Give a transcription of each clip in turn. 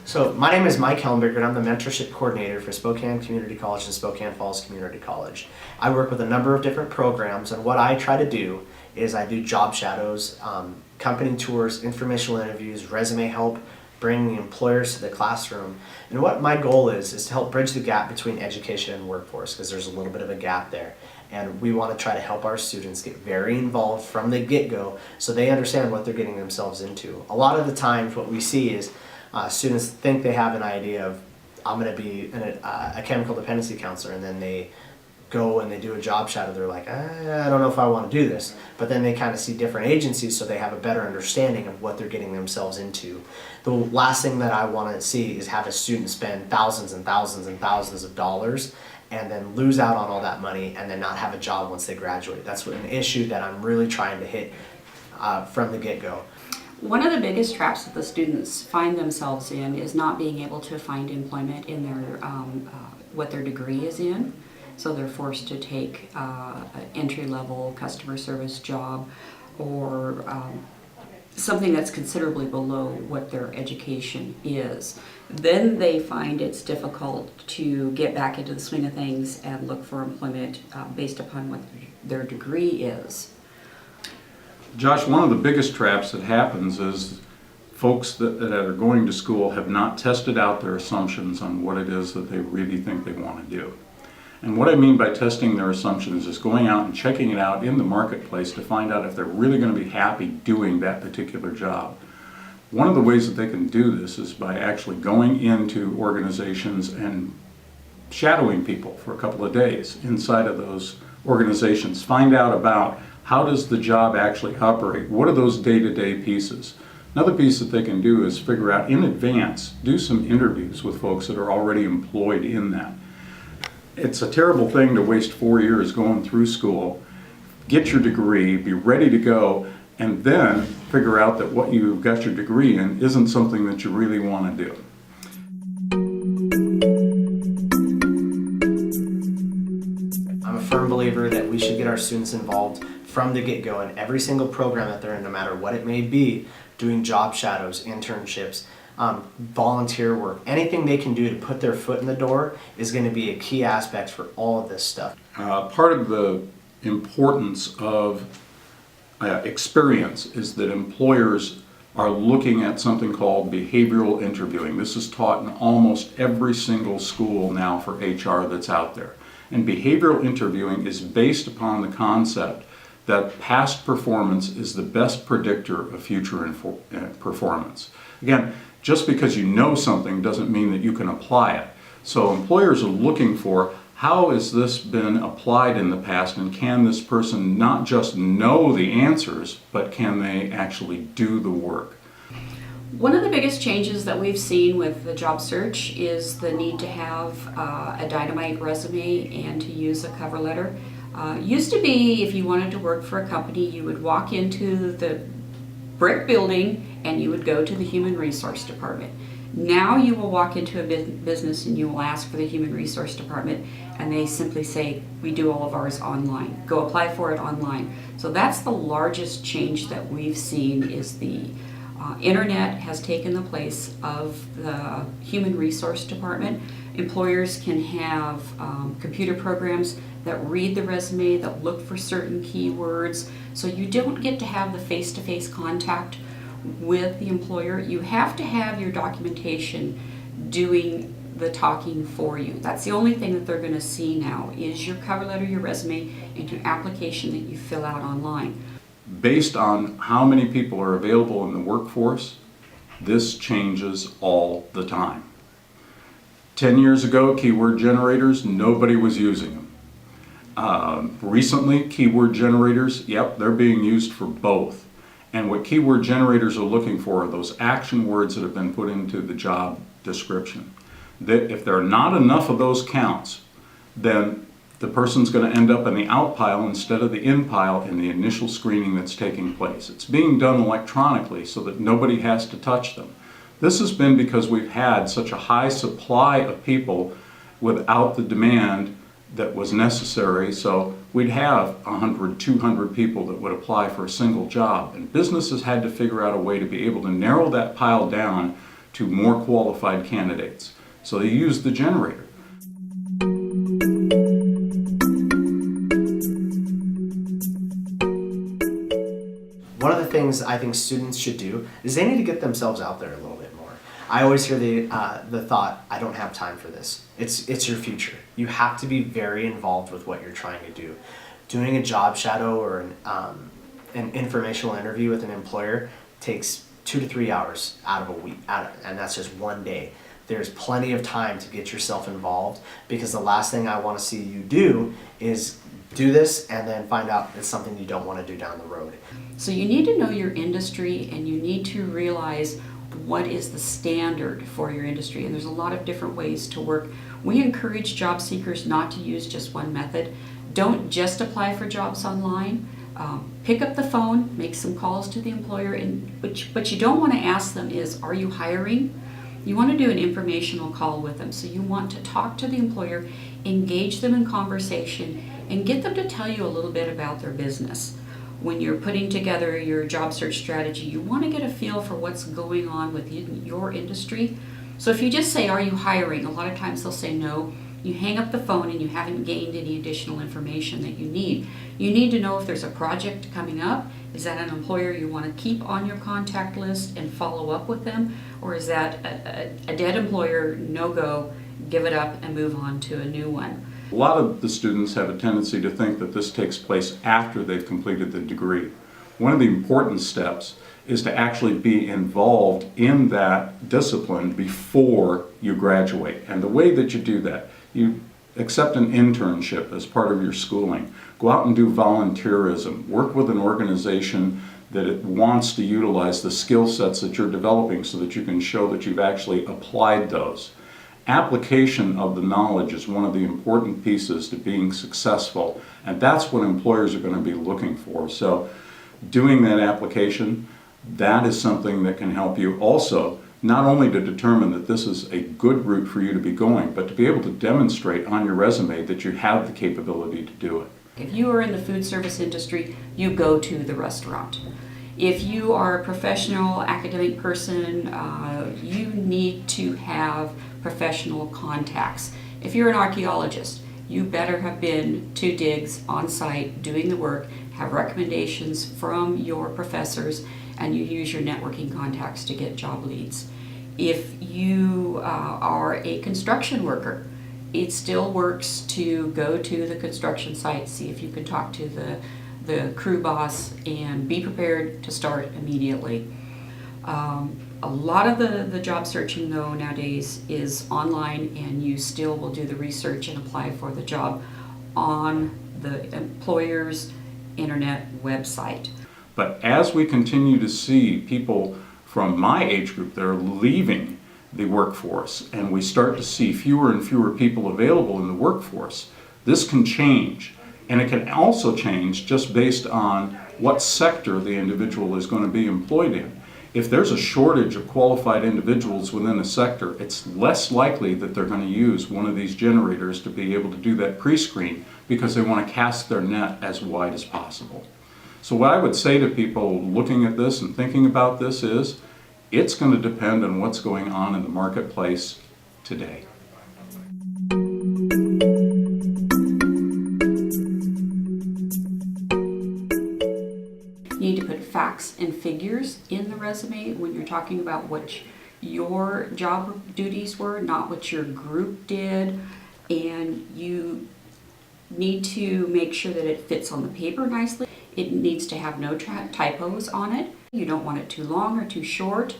So my name is Mike Helmberger, and I'm the mentorship coordinator for Spokane Community College and Spokane Falls Community College. I work with a number of different programs, and what I try to do is I do job shadows, company tours, informational interviews, resume help, bringing the employers to the classroom. And what my goal is to help bridge the gap between education and workforce, because there's a little bit of a gap there. And we want to try to help our students get very involved from the get-go so they understand what they're getting themselves into. A lot of the times what we see is students think they have an idea of, I'm going to be a chemical dependency counselor, and then they go and they do a job shadow. They're like, I don't know if I want to do this. But then they kind of see different agencies so they have a better understanding of what they're getting themselves into. The last thing that I want to see is have a student spend thousands and thousands and thousands of dollars and then lose out on all that money and then not have a job once they graduate. That's an issue that I'm really trying to hit from the get-go. One of the biggest traps that the students find themselves in is not being able to find employment in their what their degree is in. So they're forced to take an entry-level customer service job or something that's considerably below what their education is. Then they find it's difficult to get back into the swing of things and look for employment based upon what their degree is. Josh, one of the biggest traps that happens is folks that are going to school have not tested out their assumptions on what it is that they really think they want to do. And what I mean by testing their assumptions is going out and checking it out in the marketplace to find out if they're really going to be happy doing that particular job. One of the ways that they can do this is by actually going into organizations and shadowing people for a couple of days inside of those organizations. Find out about how does the job actually operate? What are those day-to-day pieces? Another piece that they can do is figure out in advance, do some interviews with folks that are already employed in that. It's a terrible thing to waste 4 years going through school, get your degree, be ready to go, and then figure out that what you've got your degree in isn't something that you really want to do. I'm a firm believer that we should get our students involved from the get-go in every single program that they're in, no matter what it may be, doing job shadows, internships, volunteer work. Anything they can do to put their foot in the door is going to be a key aspect for all of this stuff. Part of the importance of experience is that employers are looking at something called behavioral interviewing. This is taught in almost every single school now for HR that's out there. And behavioral interviewing is based upon the concept that past performance is the best predictor of future performance. Again, just because you know something doesn't mean that you can apply it. So employers are looking for, how has this been applied in the past, and can this person not just know the answers, but can they actually do the work? One of the biggest changes that we've seen with the job search is the need to have a dynamite resume and to use a cover letter. Used to be, if you wanted to work for a company, you would walk into the brick building and you would go to the human resource department. Now you will walk into a business and you will ask for the human resource department, and they simply say, we do all of ours online. Go apply for it online. So that's the largest change that we've seen, is the internet has taken the place of the human resource department. Employers can have computer programs that read the resume, that look for certain keywords, so you don't get to have the face-to-face contact with the employer. You have to have your documentation doing the talking for you. That's the only thing that they're going to see now, is your cover letter, your resume, and your application that you fill out online. Based on how many people are available in the workforce, This changes all the time. 10 years ago, keyword generators, nobody was using them. Recently, keyword generators, yep, they're being used for both. And what keyword generators are looking for are those action words that have been put into the job description. That if there are not enough of those counts, then the person's going to end up in the out pile instead of the in pile in the initial screening that's taking place. It's being done electronically so that nobody has to touch them. This has been because we've had such a high supply of people without the demand that was necessary. So we'd have 100, 200 people that would apply for a single job. And businesses had to figure out a way to be able to narrow that pile down to more qualified candidates. So they used the generator. One of the things I think students should do is they need to get themselves out there a little bit more. I always hear the thought, I don't have time for this. It's your future. You have to be very involved with what you're trying to do. Doing a job shadow or an informational interview with an employer takes 2 to 3 hours out of a week, and that's just one day. There's plenty of time to get yourself involved, because the last thing I want to see you do is do this and then find out it's something you don't want to do down the road. So you need to know your industry, and you need to realize what is the standard for your industry. And there's a lot of different ways to work. We encourage job seekers not to use just one method. Don't just apply for jobs online. Pick up the phone, make some calls to the employer, but you don't want to ask them is, are you hiring? You want to do an informational call with them. So you want to talk to the employer, engage them in conversation, and get them to tell you a little bit about their business. When you're putting together your job search strategy, you want to get a feel for what's going on within your industry. So if you just say, are you hiring? A lot of times they'll say no. You hang up the phone and you haven't gained any additional information that you need. You need to know if there's a project coming up. Is that an employer you want to keep on your contact list and follow up with them? Or is that a dead employer, no go, give it up and move on to a new one? A lot of the students have a tendency to think that this takes place after they've completed the degree. One of the important steps is to actually be involved in that discipline before you graduate. And the way that you do that, you accept an internship as part of your schooling. Go out and do volunteerism. Work with an organization that it wants to utilize the skill sets that you're developing so that you can show that you've actually applied those. Application of the knowledge is one of the important pieces to being successful, and that's what employers are going to be looking for. So doing that application, that is something that can help you also not only to determine that this is a good route for you to be going, but to be able to demonstrate on your resume that you have the capability to do it. If you are in the food service industry, you go to the restaurant. If you are a professional academic person, you need to have professional contacts. If you're an archaeologist, you better have been to digs on site doing the work, have recommendations from your professors, and you use your networking contacts to get job leads. If you are a construction worker, it still works to go to the construction site, see if you can talk to the crew boss, and be prepared to start immediately. A lot of the job searching though nowadays is online, and you still will do the research and apply for the job on the employer's internet website. But as we continue to see people from my age group that are leaving the workforce, and we start to see fewer and fewer people available in the workforce, this can change. And it can also change just based on what sector the individual is going to be employed in. If there's a shortage of qualified individuals within a sector, it's less likely that they're going to use one of these generators to be able to do that pre-screen, because they want to cast their net as wide as possible. So what I would say to people looking at this and thinking about this is, it's going to depend on what's going on in the marketplace today. You need to put facts and figures in the resume when you're talking about what your job duties were, not what your group did, and you need to make sure that it fits on the paper nicely. It needs to have no typos on it. You don't want it too long or too short.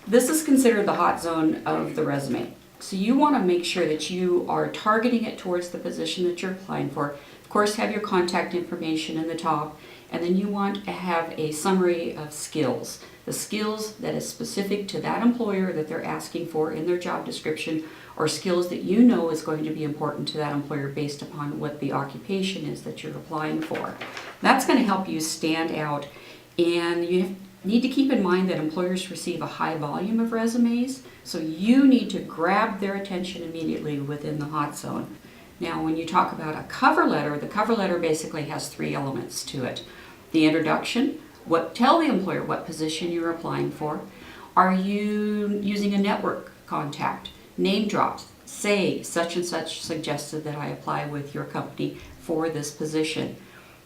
This is considered the hot zone of the resume. So you want to make sure that you are targeting it towards the position that you're applying for. Of course, have your contact information in the top, and then you want to have a summary of skills. The skills that is specific to that employer that they're asking for in their job description, or skills that you know is going to be important to that employer based upon what the occupation is that you're applying for. That's going to help you stand out, and you need to keep in mind that employers receive a high volume of resumes, so you need to grab their attention immediately within the hot zone. Now, when you talk about a cover letter, the cover letter basically has 3 elements to it. The introduction, tell the employer what position you're applying for. Are you using a network contact? Name drops. Say such and such suggested that I apply with your company for this position.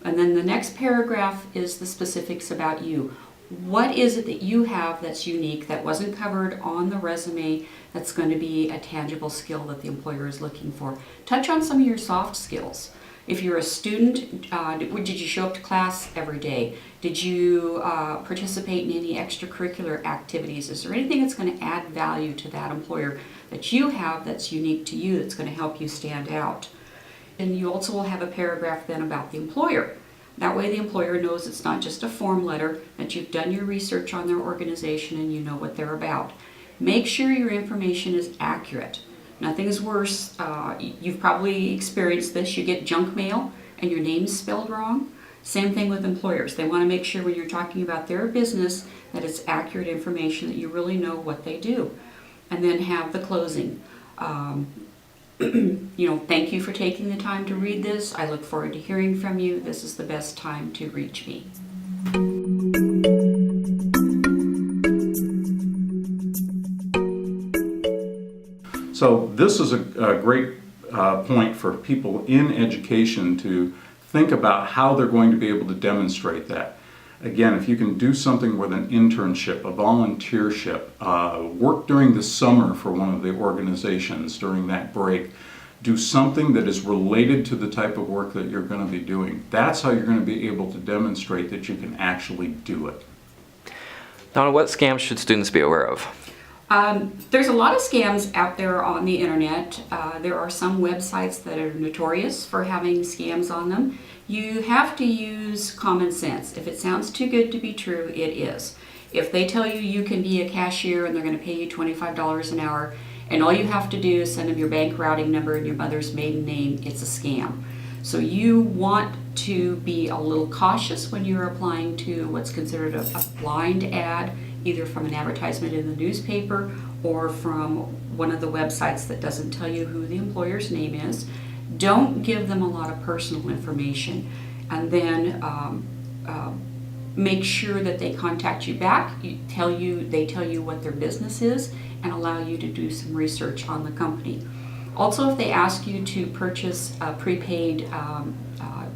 And then the next paragraph is the specifics about you. What is it that you have that's unique, that wasn't covered on the resume, that's going to be a tangible skill that the employer is looking for? Touch on some of your soft skills. If you're a student, did you show up to class every day? Did you participate in any extracurricular activities? Is there anything that's going to add value to that employer that you have that's unique to you, that's going to help you stand out? And you also will have a paragraph then about the employer. That way the employer knows it's not just a form letter, that you've done your research on their organization and you know what they're about. Make sure your information is accurate. Nothing's worse. You've probably experienced this. You get junk mail and your name's spelled wrong. Same thing with employers. They want to make sure when you're talking about their business that it's accurate information, that you really know what they do. And then have the closing. Thank you for taking the time to read this. I look forward to hearing from you. This is the best time to reach me. So this is a great point for people in education to think about how they're going to be able to demonstrate that. Again, if you can do something with an internship, a volunteership, work during the summer for one of the organizations during that break, do something that is related to the type of work that you're going to be doing. That's how you're going to be able to demonstrate that you can actually do it. Donna, what scams should students be aware of? There's a lot of scams out there on the internet. There are some websites that are notorious for having scams on them. You have to use common sense. If it sounds too good to be true, it is. If they tell you you can be a cashier and they're going to pay you $25 an hour, and all you have to do is send them your bank routing number and your mother's maiden name, it's a scam. So you want to be a little cautious when you're applying to what's considered a blind ad, either from an advertisement in the newspaper or from one of the websites that doesn't tell you who the employer's name is. Don't give them a lot of personal information, and then make sure that they contact you back. They tell you what their business is and allow you to do some research on the company. Also, if they ask you to purchase a prepaid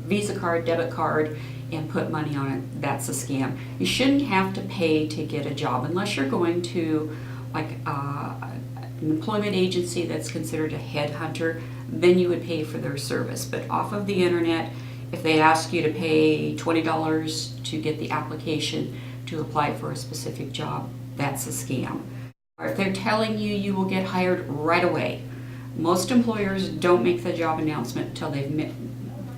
Visa card, debit card, and put money on it, that's a scam. You shouldn't have to pay to get a job unless you're going to an employment agency that's considered a headhunter. Then you would pay for their service. But off of the internet, if they ask you to pay $20 to get the application to apply for a specific job, that's a scam. Or if they're telling you you will get hired right away, most employers don't make the job announcement until they've met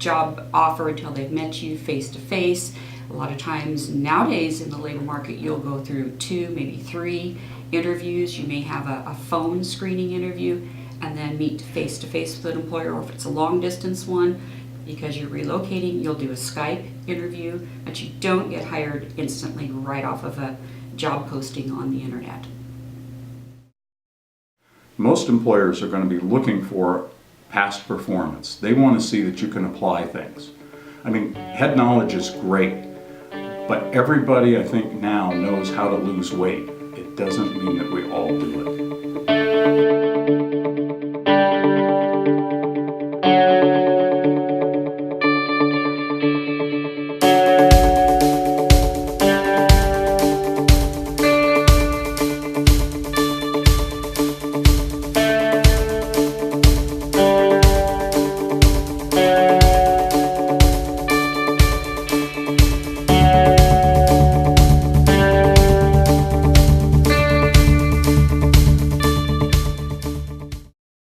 until they've met you face to face. A lot of times nowadays in the labor market, you'll go through 2, maybe 3 interviews. You may have a phone screening interview and then meet face to face with an employer, or if it's a long distance one, because you're relocating, you'll do a Skype interview, but you don't get hired instantly right off of a job posting on the internet. Most employers are going to be looking for past performance. They want to see that you can apply things. I mean, head knowledge is great, but everybody I think now knows how to lose weight. It doesn't mean that we